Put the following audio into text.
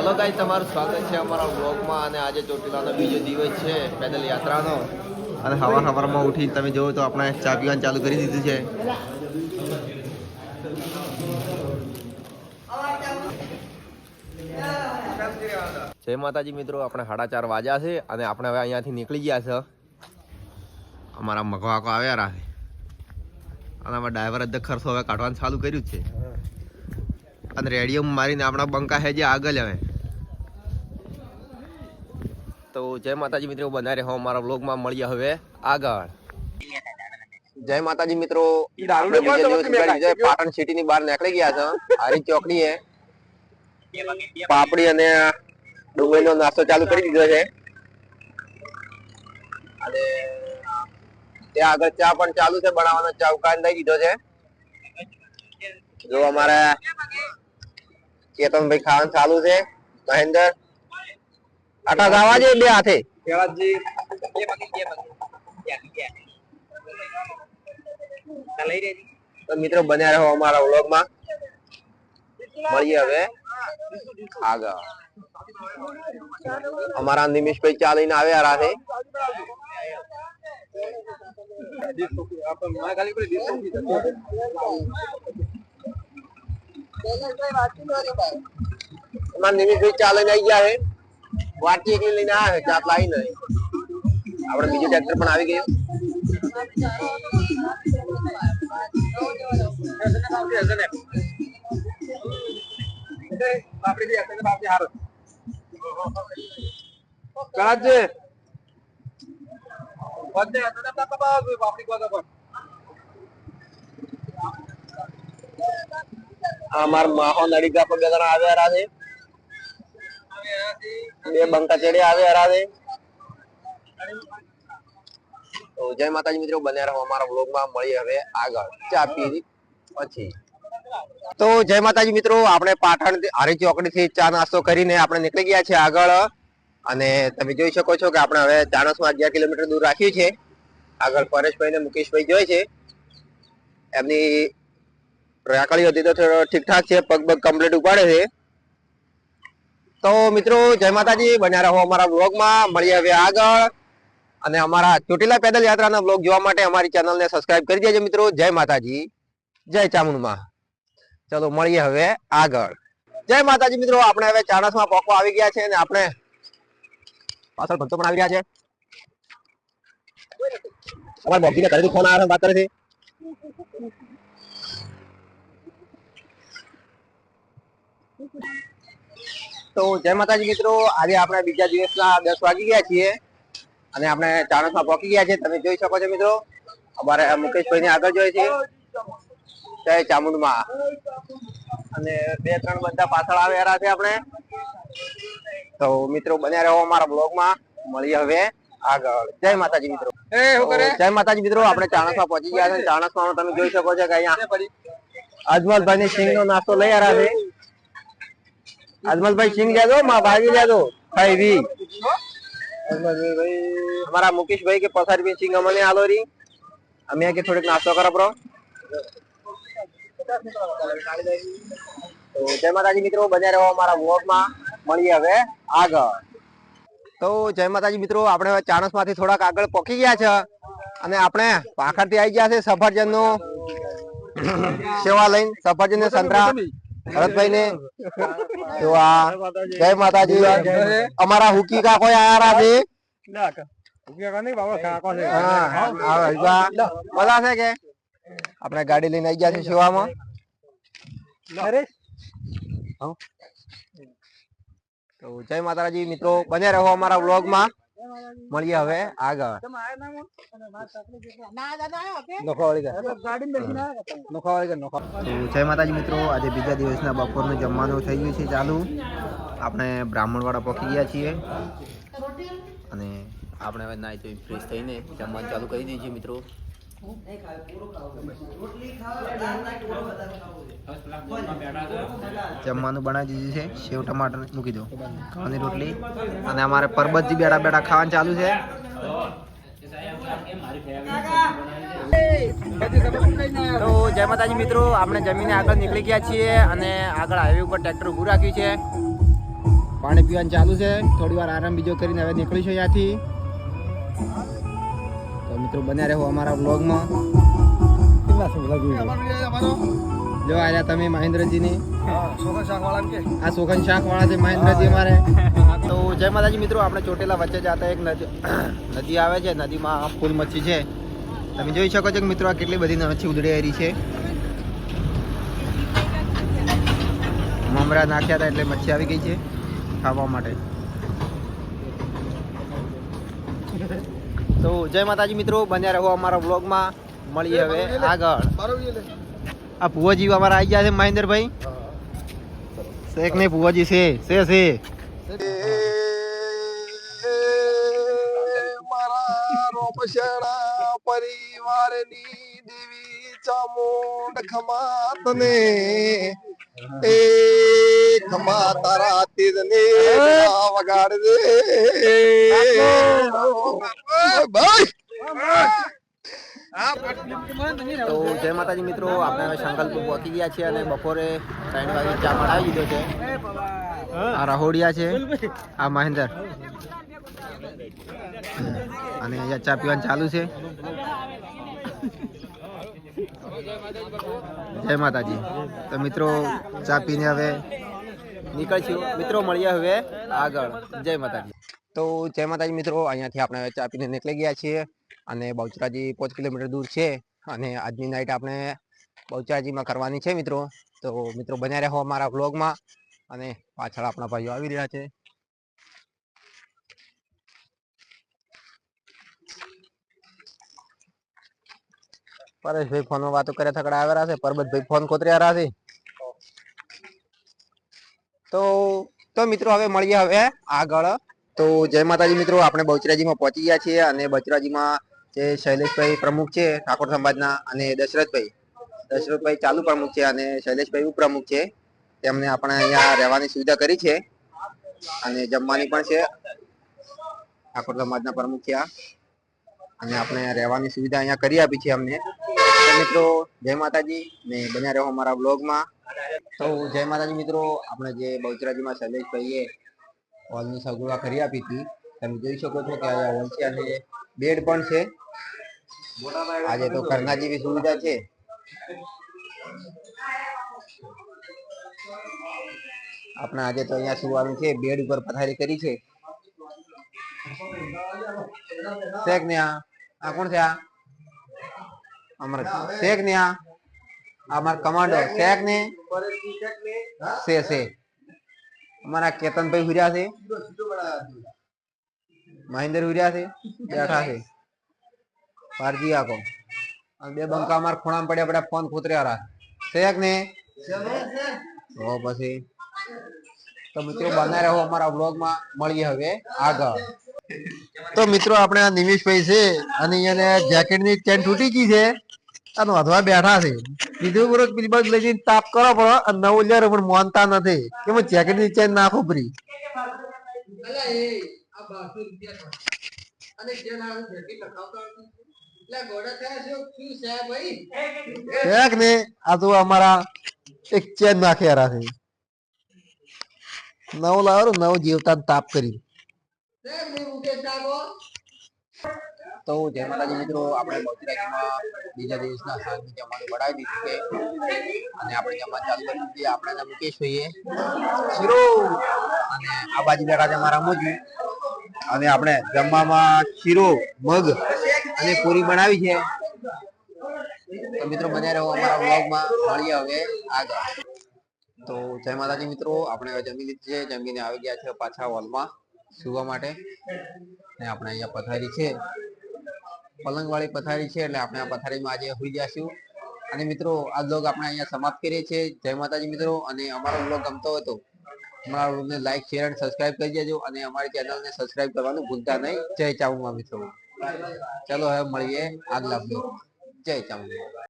Hello guys, તમારું સ્વાગત છે અમારા વ્લોગમાં. અને આજે ચોટીલાનો બીજો દિવસ છે પેદલ યાત્રાનો. અને સવારમાં ઉઠીને તમે જોવો તો આપણે ચા પીવાનું ચાલુ કરી દીધું છે. જય માતાજી મિત્રો, આપણે 4:30 વાગ્યા છે અને આપણે હવે અહીંયાથી નીકળી ગયા છે. અમારા મગવાકો આવ્યા રાખે અને અમારા ડ્રાઈવર જ ખર્ચો હવે કાઢવાનું ચાલુ કર્યું છે. અને રેડિયો મારીને આપણા બંકા છે જે આગળ હવે. તો જય માતાજી મિત્રો, બનાવી રહો અમારા વ્લોગમાં. મળીએ હવે આગળ. જય માતાજી મિત્રો, પાટણ સિટી ની બહાર નીકળી ગયા છે. હારી ચોકડી હે, પાપડી અને ડુંગળીનો નાસ્તો ચાલુ કરી દીધો છે. અને ત્યાં આગળ ચા પણ ચાલુ છે બનાવવાનો. ચા ઉકાળી દઈ દીધો છે. જો અમારે કેતનભાઈ ખાવાનું ચાલુ છે. મહેન્દ્ર આટા ગાવા છે બે હાથે. તો મિત્રો બન્યા રહો અમારા વ્લોગમાં. મળીએ હવે આગળ. અમારા નિમિષભાઈ ચાલીને આવ્યા રાખે. નિમિષભાઈ ચાલીને આવી ગયા છે. વાટકી એકલી લઈને આવે ચાપ લાવી નહીં. આપડે બીજું ટ્રેક્ટર પણ આવી ગયું. અમાર માહો નડીકા પર બે જણા આવ્યા છે. બે બંકા ચડે આવ્યા છે. તો જય માતાજી મિત્રો, બન્યા રહો અમારા વ્લોગમાં. મળીએ હવે આગળ ચા પી પછી. તો જય માતાજી મિત્રો, આપણે પાટણ હારી ચોકડી થી ચા નાસ્તો કરીને આપણે નીકળી ગયા છે આગળ. અને તમે જોઈ શકો છો કે આપણે હવે ચાણસમાં 11 કિલોમીટર દૂર રાખ્યું છે. આગળ પરેશભાઈ ને મુકેશભાઈ જોઈ છે. એમની રાખડી હતી તો ઠીકઠાક છે, પગ પગ કમ્પ્લીટ ઉપાડે છે. તો મિત્રો જય માતાજી, બન્યા રહો અમારા વ્લોગમાં. મળીએ હવે આગળ. અને અમારા ચોટીલા પેદલ યાત્રાના વ્લોગ જોવા માટે અમારી ચેનલને સબસ્ક્રાઇબ કરી દેજો મિત્રો. જય માતાજી, જય ચામુંડમાં. ચલો મળીએ હવે આગળ. જય માતાજી મિત્રો, આપણે હવે ચાણસમાં પોકવા આવી ગયા છે. અને આપણે પાછળ ભક્તો પણ આવી રહ્યા છે. અમારા બોબીને ઘરેથી ફોન આવ્યો, વાત કરે છે. તો જય માતાજી મિત્રો, આજે આપણે બીજા દિવસના 10 વાગી ગયા છીએ. અને આપણે ચાણસમાં પહોંચી ગયા છે. તમે જોઈ શકો છો મિત્રો. અમારે મુકેશભાઈ ને આગળ જોઈએ છે. જય ચામુંડમાં. અને 2-3 બધા પાછળ આવ્યા છે આપણે. તો મિત્રો બન્યા રહો અમારા બ્લોગમાં. મળીએ હવે આગળ. જય માતાજી મિત્રો. જય માતાજી મિત્રો, આપણે ચાણસમાં પહોંચી ગયા છે. ચાણસમાં તમે જોઈ શકો છો કે અહીંયા અજમલભાઈ ની સિંગ નો નાસ્તો લઈ આવ્યા છે. અજમલભાઈ સિંગ લેજો, માં ભાગી લેજો. ખાઈ हमारा मुकेश भाई के पसार भी सिंह अमने आलो री हमें के थोड़े नाश्ता करा प्रो. तो जय माताजी મિત્રો, બન્યા રહો અમારા વ્લોગમાં. મળીએ હવે આગળ. તો જય માતાજી મિત્રો, આપણે હવે ચાણસમાંથી થોડાક આગળ પહોંચી ગયા છે. અને આપણે પાખરથી આવી ગયા છે સફરજન નો સેવા લઈને. સફરજન ને સંતરા ભરતભાઈ ને તો આ જય માતાજી. અમારા હુકી કા કોઈ આયા છે. બધા છે કે આપણે ગાડી લઈને આવી ગયા છે સેવામાં. તો જય માતાજી મિત્રો, બન્યા રહો અમારા વ્લોગમાં. મળીએ હવે આગળ. જય માતાજી મિત્રો, આજે બીજા દિવસના બપોરનું જમવાનું થઈ ગયું છે ચાલુ. આપણે બ્રાહ્મણવાડા પહોંચી ગયા છીએ. અને આપણે હવે નાઈ ધોઈ ફ્રેશ થઈને જમવાનું ચાલુ કરી દઈએ છીએ મિત્રો. જમવાનું બનાવી દીધું છે. સેવ ટમાટર મૂકી દો અને રોટલી. અને અમારે પરબતજી બેઠા બેઠા ખાવાનું ચાલુ છે. તો જય માતાજી મિત્રો, આપણે જમીને આગળ નીકળી ગયા છીએ. અને આગળ હાઈવે ઉપર ટ્રેક્ટર ઊભું રાખ્યું છે. પાણી પીવાનું ચાલુ છે. થોડી વાર આરામ બીજો કરીને હવે નીકળીશું અહીંયાથી. તો મિત્રો બન્યા રહો અમારા વ્લોગમાં. જો આયા તમે મહેન્દ્રજીની આ સોખન શાક વાળા છે મહેન્દ્રજી અમારે. તો જય માતાજી મિત્રો, આપણે ચોટેલા વચ્ચે જતા એક નદી આવે છે. નદીમાં ફૂલ મચ્છી છે. તમે જોઈ શકો છો કે મિત્રો આ કેટલી બધી મચ્છી ઉદડી રહી છે. મમરા નાખ્યા હતા એટલે મચ્છી આવી ગઈ છે ખાવા માટે. તો જય માતાજી મિત્રો, બન્યા રહો અમારા વ્લોગમાં. મળીએ હવે આગળ. આ ભુવાજી અમારા આવી ગયા છે મહેન્દ્રભાઈ. શેખ નહીં ભુવાજી છે મારા રોમશેડા પરિવારની દેવી ચામુંડ ખમા તને એ ખમા તારા તીરને વગાડ દે ભાઈ. તો જય માતાજી મિત્રો, આપણે હવે સંકલ્પ પહોંચી ગયા છીએ અને બપોરે 3 વાગે ચા બનાવી દીધો છે. આ રાહોડિયા છે, આ મહેન્દ્ર, અને અહીંયા ચા પીવાનું ચાલુ છે. જય માતાજી. તો મિત્રો ચા પીને હવે નીકળશું. મિત્રો મળીએ હવે આગળ. જય માતાજી. તો જય માતાજી મિત્રો, અહીંયાથી આપણે ચા પીને નીકળી ગયા છીએ અને બહુચરાજી 5 કિલોમીટર દૂર છે. અને આજની નાઈટ આપણે બહુચરાજીમાં કરવાની છે મિત્રો. તો મિત્રો બન્યા રહો અમારા વ્લોગમાં. અને પાછળ આપણા ભાઈઓ આવી રહ્યા છે. પરેશભાઈ ફોનમાં વાતો કરે થકડા આવ્યા છે. પરબતભાઈ ફોન કોતરી રહ્યા છે. તો મિત્રો હવે મળીએ હવે આગળ. તો જય માતાજી મિત્રો, આપણે બહુચરાજીમાં પહોંચી ગયા છીએ અને બહુચરાજીમાં જે શૈલેષભાઈ પ્રમુખ છે ઠાકોર સમાજના, અને દશરથભાઈ ચાલુ પ્રમુખ છે અને શૈલેષભાઈ ઉપપ્રમુખ છે. તેમને આપણે અહીંયા રહેવાની સુવિધા કરી છે અને જમવાની પણ છે. ઠાકોર સમાજના પ્રમુખ છે અને આપણે રહેવાની સુવિધા અહીંયા કરી આપી છે અમને. મિત્રો જય માતાજી ને બન્યા રહો અમારા બ્લોગમાં. તો જય માતાજી મિત્રો, આપણે જે બહુચરાજીમાં શૈલેષભાઈએ હોલની સગવડ કરી આપી હતી. તમે જોઈ શકો છો કે અહીંયા હોલ છે અને બેડ પણ છે. આજે તો ઘરના જેવી સુવિધા છે. આપણે આજે તો અહીંયા સુવાનું છે. બેડ ઉપર પથારી કરી છે. શેખ ને આ કોણ છે? આ અમારા શેખ ને આ અમારા કમાન્ડો શેખ ને છે અમારા કેતનભાઈ હુર્યા છે, મહેન્દ્ર હુર્યા છે, બેઠા છે પારજી આકો. અને બે બંકા અમારા ખૂણામાં પડ્યા પડ્યા ફોન કૂતર્યા શેખ ને. તો પછી તો મિત્રો બના રહો અમારા વ્લોગમાં. મળીએ હવે આગળ. તો મિત્રો આપણે આ નિમેશભાઈ છે અને અહીંયા જેકેટની ચેન તૂટી ગઈ છે અને વધવા બેઠા છે. કીધું બરોબર બીજી બાજુ લઈ જઈને તાપ કરો પડે અને નવું લ્યારે પણ માનતા નથી કે હું જેકેટની ચેન નાખું ફરી. ને આ તો અમારા એક ચેન નાખ્યા છે. નવ લાવો નવ જીવતા તાપ કરી. તો જય માતાજી મિત્રો, આપણે બહુચરાજીમાં બીજા દિવસના સાંજની જમવાનું બનાવી દીધું છે અને આપણે જમવા ચાલુ કરી દીધી. આપણે મુકેશભાઈએ શીરો અને આ બાજુ બેઠા છે મારા મોજી, અને આપણે જમવામાં શીરો, મગ અને પૂરી બનાવી છે. તો મિત્રો બન્યા રહો અમારા વ્લોગમાં. મળીએ હવે આગળ. તો જય માતાજી મિત્રો, આપણે હવે જમી લીધી છે. જમીને આવી ગયા છે પાછા હોલમાં સુવા માટે. ને આપણે અહીંયા પથારી છે, પલંગ વાળી પથારી છે, એટલે આપણે આ પથારીમાં આજે સુઈ જઈશું. અને મિત્રો આ બ્લોગ આપણે અહીંયા સમાપ્ત કરીએ છીએ. જય માતાજી મિત્રો, અને અમારો બ્લોગ ગમતો હોય તો અમારા બ્લોગને લાઈક, શેર અને સબસ્ક્રાઇબ કરી દેજો અને અમારી ચેનલને સબસ્ક્રાઇબ કરવાનું ભૂલતા નહીં. જય ચામુંડા મિત્રો. ચલો હવે મળીએ આગલા બ્લોગમાં. જય ચામુંડા.